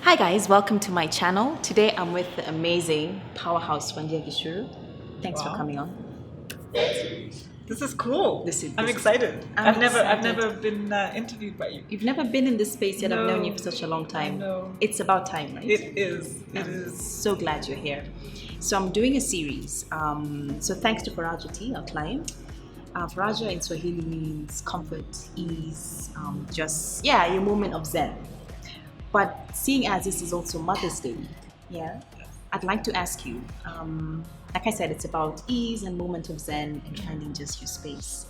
Hi guys, welcome to my channel. Today I'm with the amazing powerhouse Wandia Gichuru. Thanks for coming on. This is cool. I'm excited. I've never been interviewed by you. You've never been in this space yet. No, I've known you for such a long time. No. It's about time, right? It is. It is. So glad you're here. So I'm doing a series. So thanks to Faraja T, our client. Faraja in Swahili means comfort, ease, your moment of zen. But seeing as this is also Mother's Day, I'd like to ask you, like I said, it's about ease and moment of zen and finding just your space.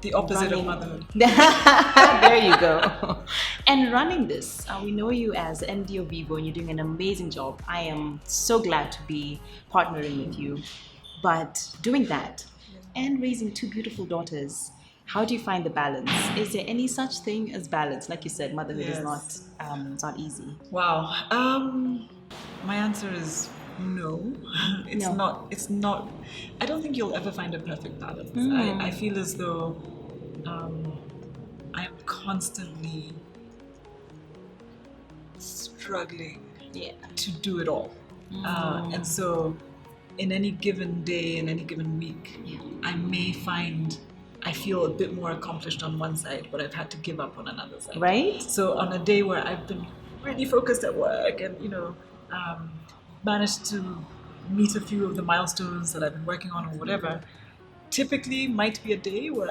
The opposite of motherhood. There you go. And running this, we know you as MD of Vivo and you're doing an amazing job. I am so glad to be partnering with you. But doing that and raising two beautiful daughters, how do you find the balance? Is there any such thing as balance? Like you said, motherhood is not it's not easy. Wow. My answer is no. It's not. I don't think you'll ever find a perfect balance. I feel as though I'm constantly struggling to do it all. And so in any given day, in any given week, I feel a bit more accomplished on one side, but I've had to give up on another side. Right. So on a day where I've been really focused at work and, managed to meet a few of the milestones that I've been working on or whatever, typically might be a day where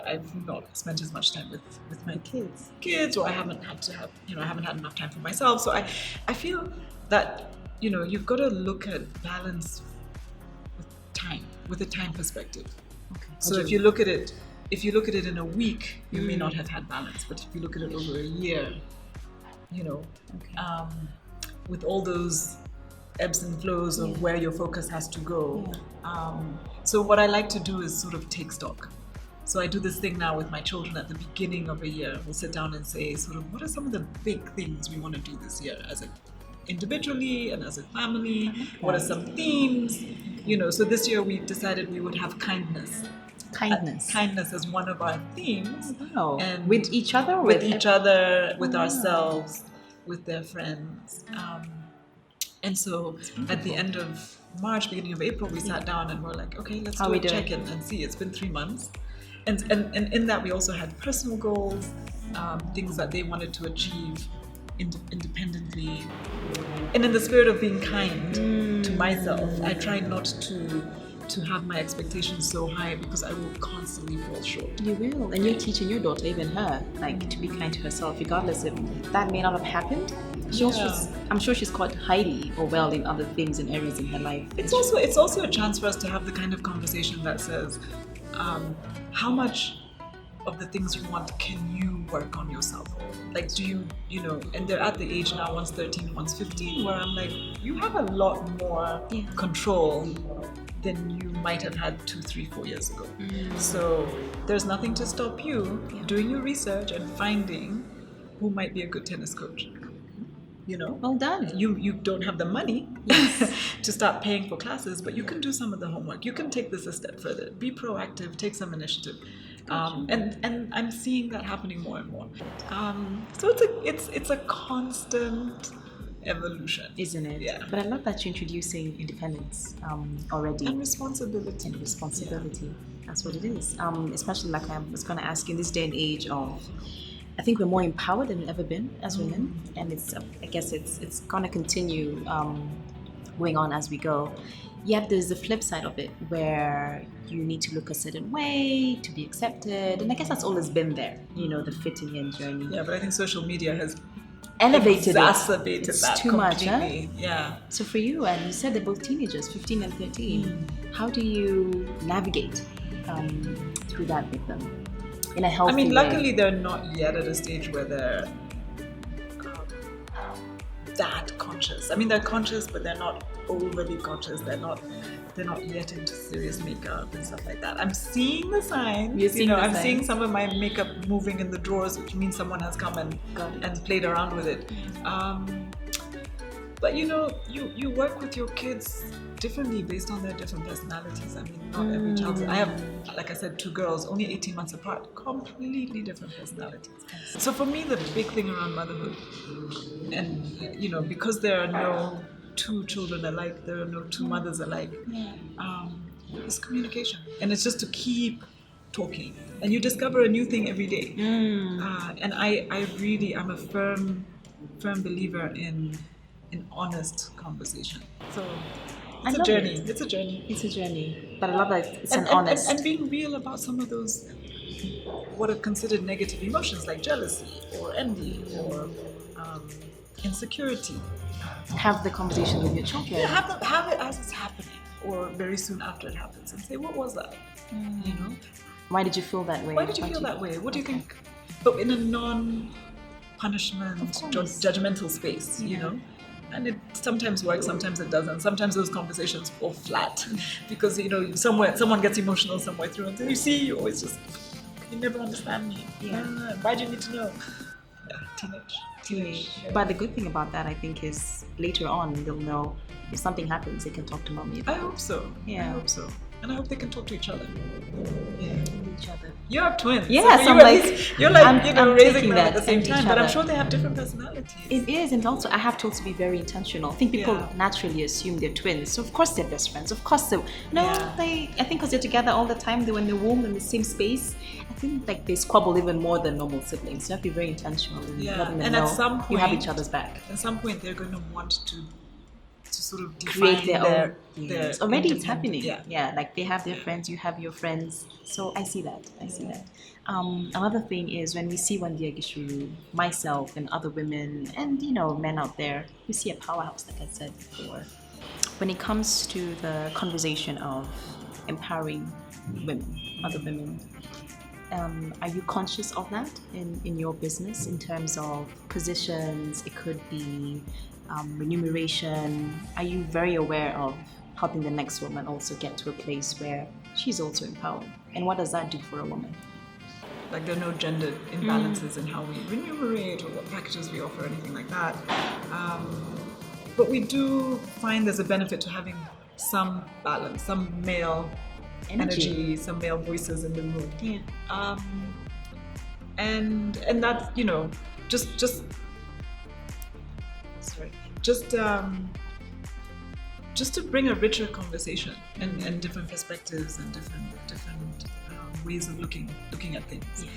I've not spent as much time with my kids, or I haven't had enough time for myself. So I feel that, you've got to look at balance with a time perspective. Okay. So if you look at it in a week, you may not have had balance. But if you look at it over a year, with all those ebbs and flows of where your focus has to go. So what I like to do is sort of take stock. So I do this thing now with my children at the beginning of a year. We'll sit down and say sort of what are some of the big things we want to do this year individually and as a family. What are some themes? So this year we decided we would have kindness as one of our themes. Wow. And with each other? With each other, with ourselves, with their friends. And so at the end of March, beginning of April, we sat down and we're like, okay, let's do a check-in and see. It's been 3 months. And in that we also had personal goals, things that they wanted to achieve independently. And in the spirit of being kind to myself, I try not to have my expectations so high because I will constantly fall short. You will, and you're teaching your daughter, even her, to be kind to herself, regardless if that may not have happened. I'm sure she's caught highly or well in other things and areas in her life. It's also a chance for us to have the kind of conversation that says, how much of the things you want can you work on yourself? Do you, and they're at the age now, one's 13, one's 15, where I'm like, you have a lot more control than you might have had 2, 3, 4 years ago. So there's nothing to stop you doing your research and finding who might be a good tennis coach. Well done. You don't have the money to start paying for classes, but you can do some of the homework. You can take this a step further. Be proactive. Take some initiative. And I'm seeing that happening more and more. So it's a constant evolution, isn't it? Yeah. But I love that you're introducing independence already and responsibility. That's what it is. Especially like I was going to ask you in this day and age of, I think we're more empowered than we've ever been as women, and I guess it's going to continue going on as we go. Yet there's the flip side of it where you need to look a certain way to be accepted, and I guess that's always been there. The fitting in journey. Yeah, but I think social media has exacerbated that too completely. Much, huh? Yeah. So for you, and you said they're both teenagers, 15 and 13. How do you navigate through that with them in a healthy way? Luckily they're not yet at a stage where they're that conscious. They're conscious, but they're not overly conscious. They're not yet into serious makeup and stuff like that. I'm seeing the signs. I'm seeing some of my makeup moving in the drawers, which means someone has come and played around with it. But you work with your kids differently based on their different personalities. I mean, not every child. I have, like I said, 2 girls, only 18 months apart, completely different personalities. So for me, the big thing around motherhood, and because there are no 2 children alike, there are no 2 mothers alike, is communication, and it's just to keep talking, and you discover a new thing every day. And I'm a firm believer in honest conversation. So it's a journey. It's a journey. It's a journey. But I love that it's honest. And being real about some of those what are considered negative emotions like jealousy or envy or insecurity. Have the conversation with your children. Yeah, have it as it's happening, or very soon after it happens, and say, what was that? Why did you feel that way? Why did you feel that way? What do you think? But in a non-punishment, judgmental space, And it sometimes works, sometimes it doesn't. Sometimes those conversations fall flat because someone gets emotional somewhere through, and you see, you always just never understand me. Why do you need to know? Teenage. But the good thing about that, I think, is later on they'll know if something happens, they can talk to mommy about I hope so. Yeah. I hope so. And I hope they can talk to each other. Each other. You have twins. Yeah, so you're raising them at the same time, but I'm sure they have different personalities. It is, and also I have to also be very intentional. I think people naturally assume they're twins, so of course they're best friends. Of course I think because they're together all the time, they're in the womb in the same space. I think like they squabble even more than normal siblings. You have to be very intentional in letting them know at some point, you have each other's back. At some point, they're going to want to sort of create their already it's happening. Like they have their friends, you have your friends, so I see that. Another thing is when we see Wandia, Gichuru, myself and other women and men out there, we see a powerhouse, like I said before. When it comes to the conversation of empowering women, other women, are you conscious of that in your business in terms of positions? It could be remuneration. Are you very aware of helping the next woman also get to a place where she's also empowered? And what does that do for a woman? Like there are no gender imbalances in how we remunerate or what packages we offer, anything like that. But we do find there's a benefit to having some balance, some male energy, some male voices in the room. Yeah. And that's just to bring a richer conversation and different perspectives and different ways of looking at things. Yeah.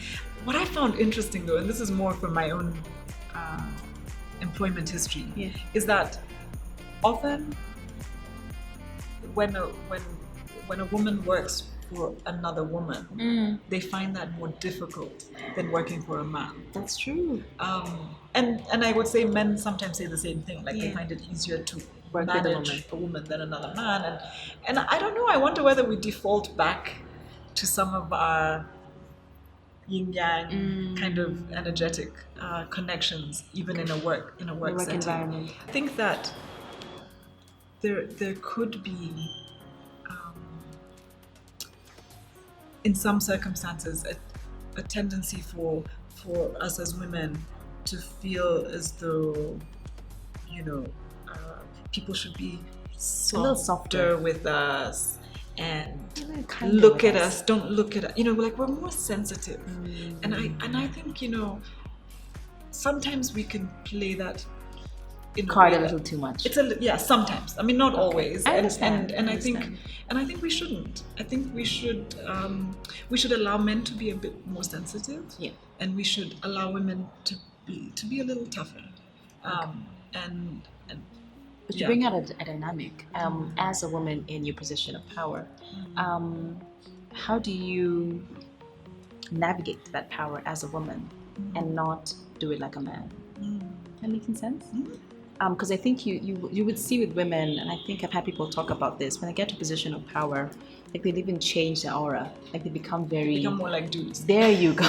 What I found interesting though, and this is more from my own employment history, is that often when a woman works for another woman, they find that more difficult than working for a man. That's true. And I would say men sometimes say the same thing, like they find it easier to manage a woman than another man. And I don't know, I wonder whether we default back to some of our yin-yang kind of energetic connections, even in a work setting. Environment. I think that there could be in some circumstances a tendency for us as women to feel as though people should be softer with us and look at us, don't look at us, like we're more sensitive. And I think sometimes we can play that card a little too much. Sometimes. I mean, not always. I understand. And I think we shouldn't. I think we should allow men to be a bit more sensitive. Yeah. And we should allow women to be a little tougher. But you bring out a dynamic as a woman in your position of power. How do you navigate that power as a woman and not do it like a man? That making sense? Because I think you would see with women, and I think I've had people talk about this, when they get to a position of power, like they even change their aura, like they become more like dudes. There you go.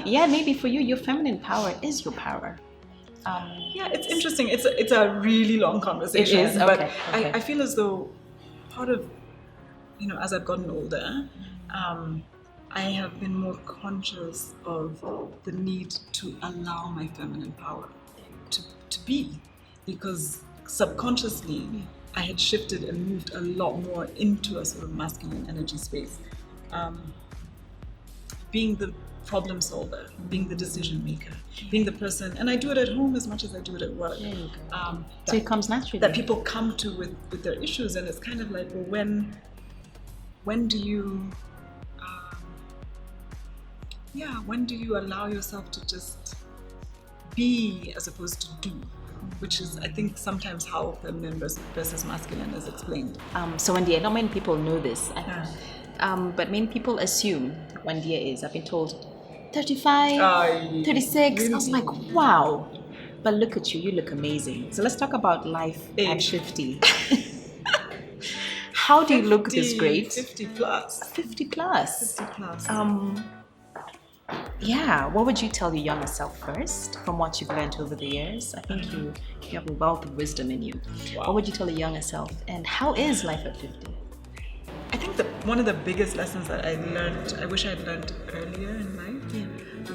Yeah, maybe for you, your feminine power is your power. It's interesting. It's a really long conversation. It is, but okay. I feel as though part of, as I've gotten older, I have been more conscious of the need to allow my feminine power to be, because subconsciously I had shifted and moved a lot more into a sort of masculine energy space. Being the problem solver, being the decision maker, being the person, and I do it at home as much as I do it at work. So it comes naturally. That people come to with their issues, and it's kind of like, well, when do you, when do you allow yourself to just be as opposed to do? Which is, I think, sometimes how feminine versus masculine is explained. So Wandia, not many people know this, but many people assume Wandia is, I've been told, 35, 36. Really? I was like, wow. But look at you, you look amazing. So let's talk about life at 50. How do you look this great? 50 plus. 50 plus. 50 plus. What would you tell your younger self first from what you've learned over the years? I think you have a wealth of wisdom in you. Wow. What would you tell your younger self, and how is life at 50? I think one of the biggest lessons that I learned, I wish I had learned earlier in life,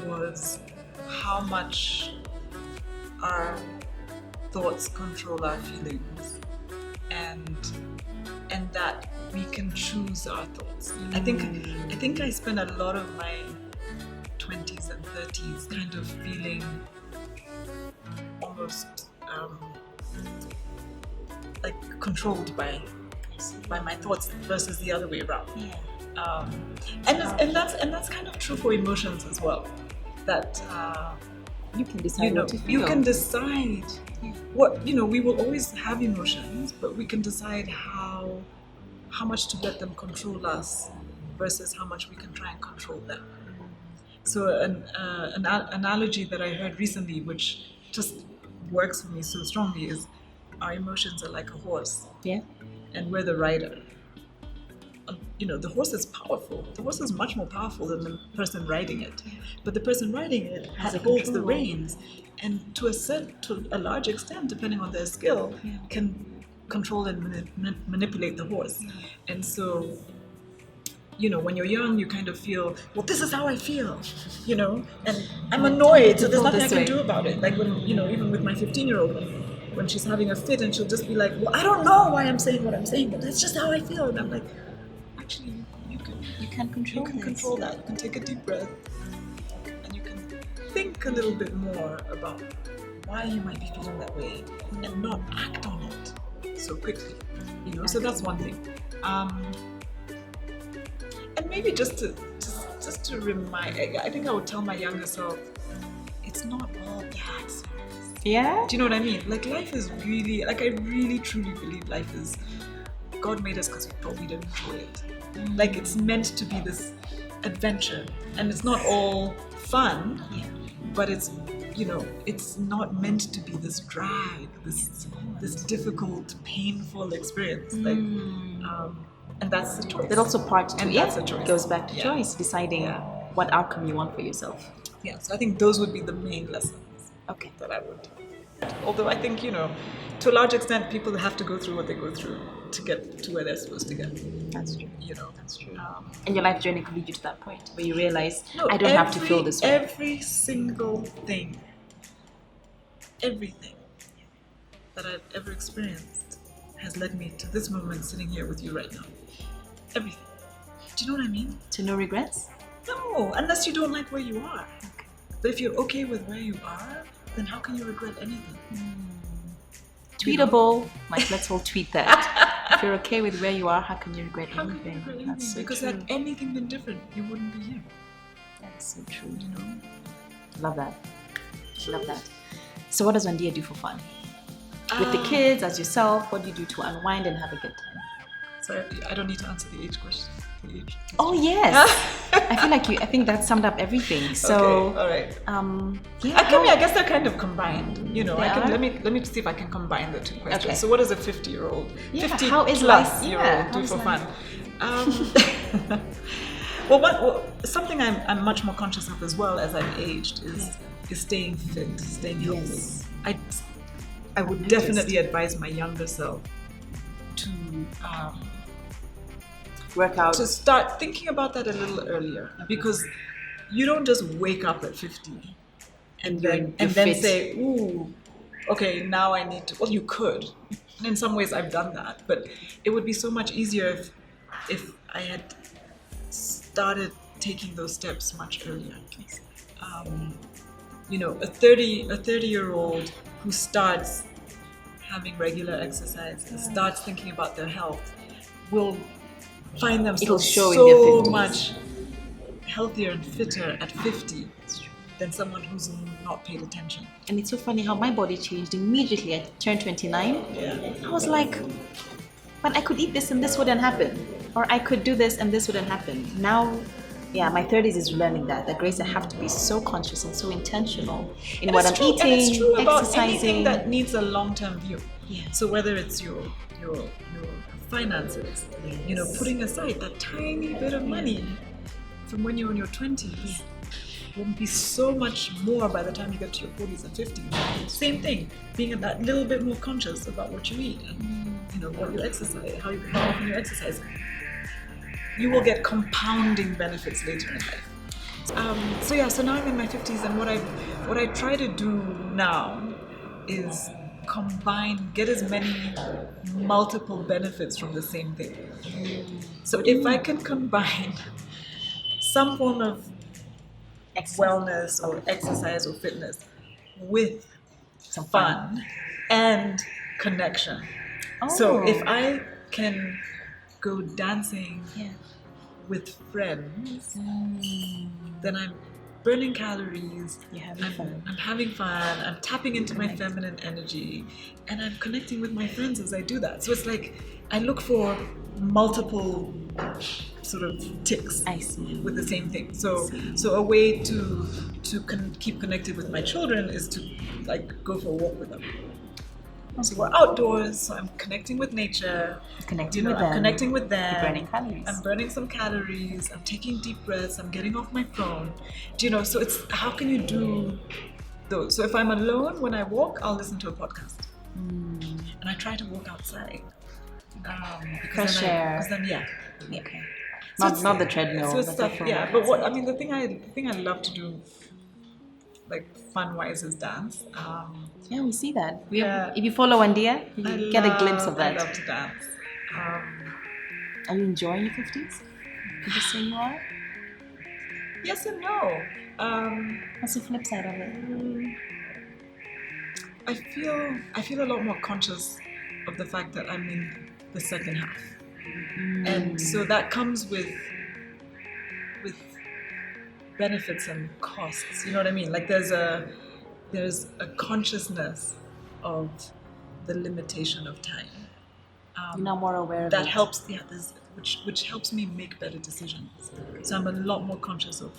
was how much our thoughts control our feelings, and that we can choose our thoughts. I think I spent a lot of my 20s and 30s kind of feeling almost like controlled by my thoughts versus the other way around. And that's kind of true for emotions as well. That you can decide what to feel. You can decide what, we will always have emotions, but we can decide how much to let them control us versus how much we can try and control them. So an analogy that I heard recently, which just works for me so strongly, is our emotions are like a horse. Yeah. And we're the rider. The horse is powerful. The horse is much more powerful than the person riding it. But the person riding it holds the reins, and to a large extent, depending on their skill, can control and manipulate the horse. And so, when you're young, you kind of feel, well, this is how I feel, and I'm annoyed, so there's nothing I can do about it. Like when, even with my 15-year-old, when she's having a fit, and she'll just be like, well, I don't know why I'm saying what I'm saying, but that's just how I feel. And I'm like, actually, you can control that. You can take a deep breath, and you can think a little bit more about why you might be feeling that way, and not act on it so quickly. So that's one thing. And maybe just to remind, I think I would tell my younger self, it's not all that serious. Yeah? Do you know what I mean? Like, life is really, I really truly believe life is, God made us because we thought we'd enjoy it. Like, it's meant to be this adventure, and it's not all fun, but it's, it's not meant to be this drag, this difficult, painful experience. Like, and that's the choice. But also part two, that's a choice. Goes back to choice, deciding what outcome you want for yourself. Yeah, so I think those would be the main lessons that I would. Although I think, to a large extent, people have to go through what they go through to get to where they're supposed to get. That's true. That's true. And your life journey could lead you to that point where you realize, I don't have to feel this way. Every single thing, everything that I've ever experienced has led me to this moment sitting here with you right now. Everything. Do you know what I mean? To no regrets? No, unless you don't like where you are. Okay. But if you're okay with where you are, then how can you regret anything? Tweetable. Like, let's all tweet that. If you're okay with where you are, how can you regret anything? That's so because true. had anything been different, you wouldn't be here. That's so true. Love that. Love that. So what does Wandia do for fun? With the kids, as yourself, what do you do to unwind and have a good time? So I don't need to answer the age question. Oh yes, I think that summed up everything. So okay, all right. I guess they're kind of combined. Let me see if I can combine the two questions. Okay. So what does a 50-year-old, 50 how is plus life? year old do for fun? Well, something I'm much more conscious of as well as I've aged is staying fit, staying healthy. Yes. I would definitely advise my younger self to work out. To start thinking about that a little earlier, because you don't just wake up at 50 and then say, ooh, okay, now I need to. Well, you could, in some ways I've done that, but it would be so much easier if I had started taking those steps much earlier. A 30-year-old who starts having regular exercise and starts thinking about their health will find themselves so much healthier and fitter at 50 than someone who's not paid attention. And it's so funny how my body changed immediately. I turned 29. Yeah. I was like, but I could eat this and this wouldn't happen. Or I could do this and this wouldn't happen. Now, my 30s is learning that Grace, I have to be so conscious and so intentional in what I'm eating, and it's true about exercising. Anything that needs a long-term view. Yeah. So whether it's your finances, putting aside that tiny bit of money from when you're in your 20s, will be so much more by the time you get to your 40s and 50s. Same thing, being that little bit more conscious about what you eat and what you exercise, how often you exercise. You will get compounding benefits later in life. So now I'm in my 50s, and what I try to do now is get as many multiple benefits from the same thing. So if I can combine some form of wellness or exercise or fitness with some fun and connection. So if I can go dancing with friends, then I'm burning calories, I'm having fun, I'm tapping into my feminine energy, and I'm connecting with my friends as I do that. So it's like I look for multiple sort of ticks with the same thing. So a way to keep connected with my children is to go for a walk with them. So we're outdoors, so I'm connecting with nature, connecting with them. You're burning calories. I'm burning some calories, I'm taking deep breaths, I'm getting off my phone. So it's how can you do those? So if I'm alone, when I walk, I'll listen to a podcast. And I try to walk outside. Fresh air. Okay. Not the treadmill. So it's stuff, but the thing I love to do, fun-wise, is dance. We see that. If you follow Wandia, you get a glimpse of that. I love to dance. Are you enjoying your 50s? Could you say you are? Yes and no. What's the flip side of it? I feel a lot more conscious of the fact that I'm in the second half. And so that comes with benefits and costs. You know what I mean? There's a consciousness of the limitation of time. You're now more aware of that it. Helps. Which helps me make better decisions. So I'm a lot more conscious of.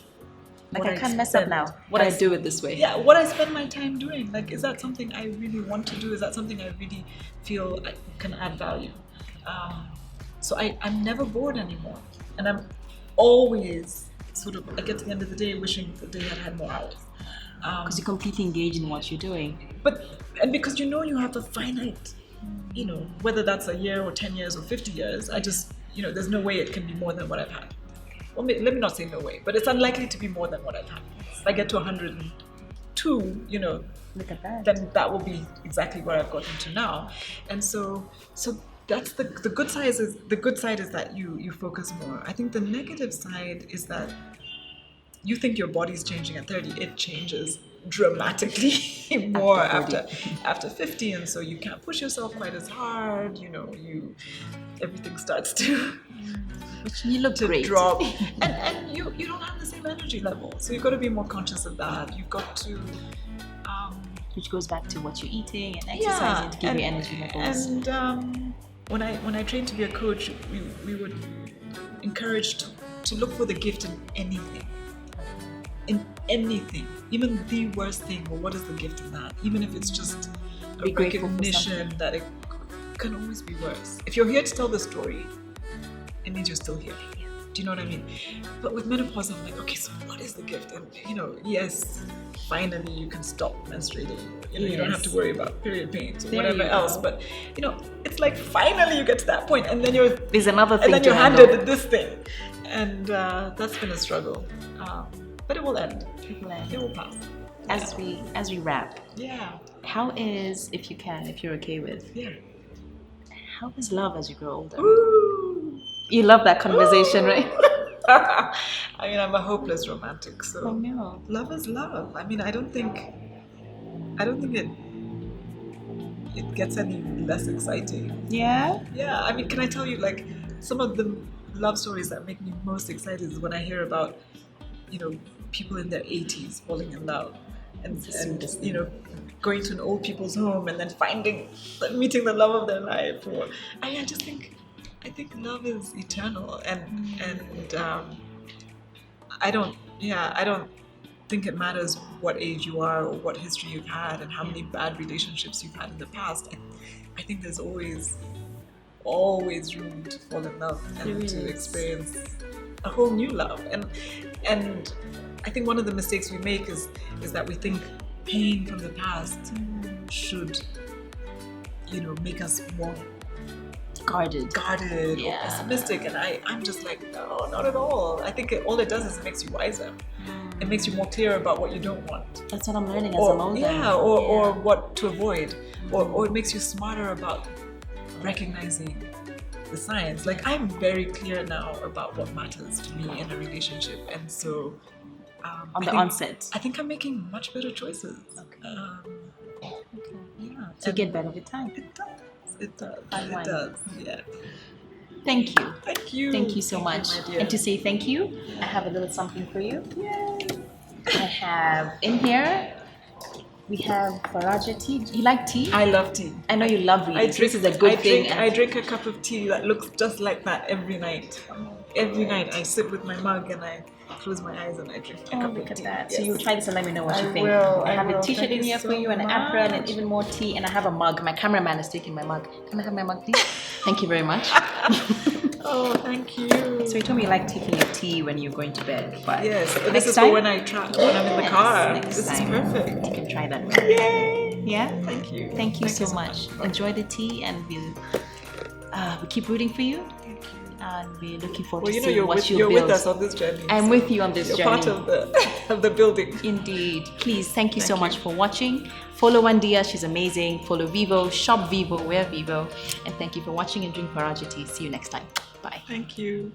I can't mess up now. What I do it this way. Yeah, what I spend my time doing. Is that something I really want to do? Is that something I really feel I can add value? So I'm never bored anymore, and I'm always I get to the end of the day wishing the day had more hours. Because you're completely engaged in what you're doing. And because you have a finite, whether that's a year or 10 years or 50 years, I just, there's no way it can be more than what I've had. Well, let me not say no way, but it's unlikely to be more than what I've had. If I get to 102, look at that. Then that will be exactly where I've gotten to now. And so that's the good side is that you focus more. I think the negative side is that you think your body's changing at 30. It changes dramatically more after 50, and so you can't push yourself quite as hard. Everything starts to you look great. Drop, and you don't have the same energy level. So you've got to be more conscious of that. You've got to. Which goes back to what you're eating and exercising to give you energy levels. And when I trained to be a coach, we would encourage to look for the gift in anything. In anything, even the worst thing. Well, what is the gift in that? Even if it's just a recognition that it can always be worse. If you're here to tell the story, it means you're still here. Do you know what I mean? But with menopause, I'm like, okay, so what is the gift? And yes, finally you can stop menstruating. You don't have to worry about period pains or whatever else. But it's like finally you get to that point, and then there's another thing, and then you're handed this thing, and that's been a struggle. But it will end. It will pass. As we wrap. Yeah. How is, if you're okay with, how is love as you grow older? Ooh. You love that conversation, right? I mean, I'm a hopeless romantic, so I know. love is love. I mean, I don't think it gets any less exciting. Yeah. Yeah, I mean, can I tell you, like, some of the love stories that make me most excited is when I hear about, people in their 80s falling in love, and going to an old people's home and then meeting the love of their life. Or I think love is eternal, and I don't think it matters what age you are or what history you've had and how many bad relationships you've had in the past. I think there's always room to fall in love and to experience a whole new love. And I think one of the mistakes we make is that we think pain from the past should, make us more Guarded or pessimistic, and I'm just like, no, not at all. I think all it does is it makes you wiser. It makes you more clear about what you don't want. That's what I'm learning as I'm older. Or what to avoid, or it makes you smarter about recognizing the signs. Like, I'm very clear now about what matters to me in a relationship, and so onset, I think I'm making much better choices. Okay. Yeah, so get better with time. It does. Yeah. Thank you. Thank you so much. And to say thank you, I have a little something for you. Yay. I have in here. We have Faraja tea. You like tea? I love tea. I know you love reading. This is a good thing. I drink a cup of tea that looks just like that every night. Every night I sit with my mug and I close my eyes and I drink a cup look of at tea. that. Yes. So you try this and let me know what you think. I have will. a t-shirt in here for you, and an apron, and much. even more tea, and I have a mug. My cameraman is taking my mug. Can I have my mug, please? Thank you very much. Oh, thank you. So you told me you like taking your tea when you're going to bed. But yes, next this is time? For when I'm in the car. This is perfect. You can try that. Yay! Yeah? Thank you. Thank you so much. Enjoy the tea, and we'll keep rooting for you. Thank you. And we're looking forward to seeing you're what you're build. with us on this journey. I'm with you on this you're journey. Part of the building. Indeed. Please, thank you so much for watching. Follow Wandia, she's amazing. Follow Vivo, shop Vivo, wear Vivo. And thank you for watching and drink Faraja tea. See you next time. Bye. Thank you.